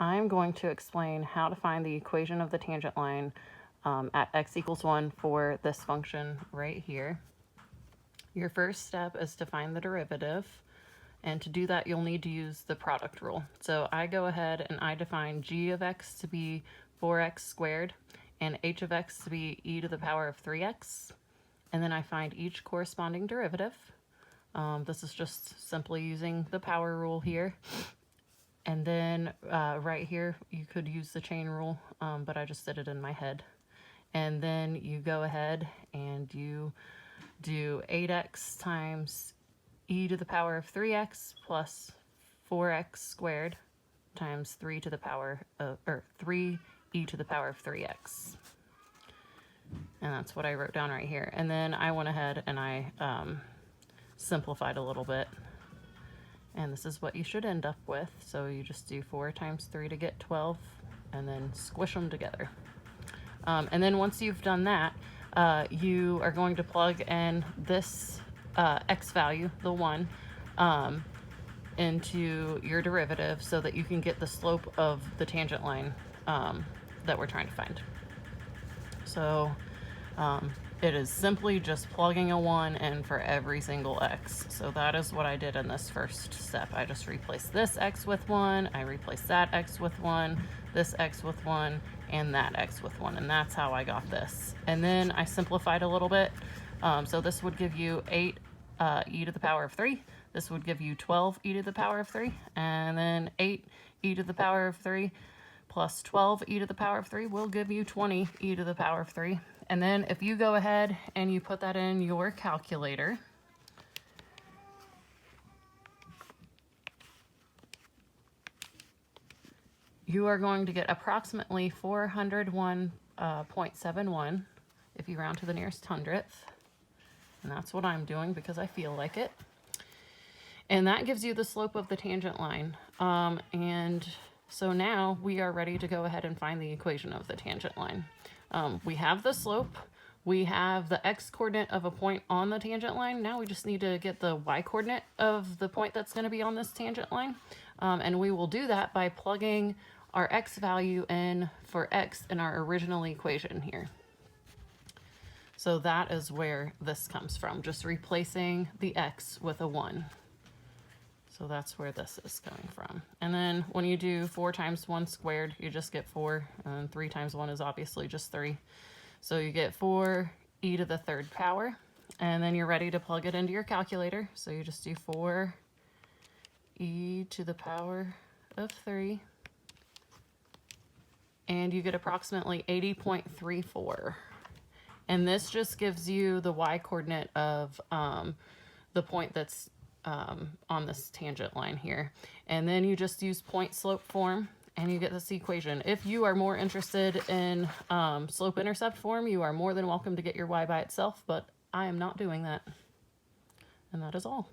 I'm going to explain how to find the equation of the tangent line at x equals 1 for this function right here. Your first step is to find the derivative, and to do that you'll need to use the product rule. So I go ahead and I define g of x to be 4x squared and h of x to be e to the power of 3x, and then I find each corresponding derivative. This is just simply using the power rule here. And then right here, you could use the chain rule, but I just did it in my head. And then you go ahead and you do 8x times e to the power of 3x plus 4x squared times 3 to the power of, or 3e to the power of 3x. And that's what I wrote down right here. And then I went ahead and I simplified a little bit. And this is what you should end up with. So you just do 4 times 3 to get 12, and then squish them together. And then once you've done that, you are going to plug in this x value, the 1, into your derivative so that you can get the slope of the tangent line that we're trying to find. So it is simply just plugging a 1 in for every single x. So that is what I did in this first step. I just replaced this x with 1, I replaced that x with 1, this x with 1, and that x with 1, and that's how I got this. And then I simplified a little bit. So this would give you 8 e to the power of 3. This would give you 12 e to the power of 3, and then 8 e to the power of 3 plus 12 e to the power of 3 will give you 20 e to the power of 3. And then if you go ahead and you put that in your calculator, you are going to get approximately 401.71 if you round to the nearest hundredth. And that's what I'm doing because I feel like it. And that gives you the slope of the tangent line. And so now we are ready to go ahead and find the equation of the tangent line. We have the slope, we have the x-coordinate of a point on the tangent line. Now we just need to get the y-coordinate of the point that's going to be on this tangent line. And we will do that by plugging our x value in for x in our original equation here. So that is where this comes from, just replacing the x with a 1. So that's where this is coming from. And then when you do 4 times 1 squared, you just get 4, and 3 times 1 is obviously just 3. So you get 4 e to the 3rd power, and then you're ready to plug it into your calculator. So you just do 4 e to the power of 3, and you get approximately 80.34. And this just gives you the y-coordinate of the point that's on this tangent line here. And then you just use point slope form and you get this equation. If you are more interested in slope intercept form, you are more than welcome to get your y by itself, but I am not doing that. And that is all.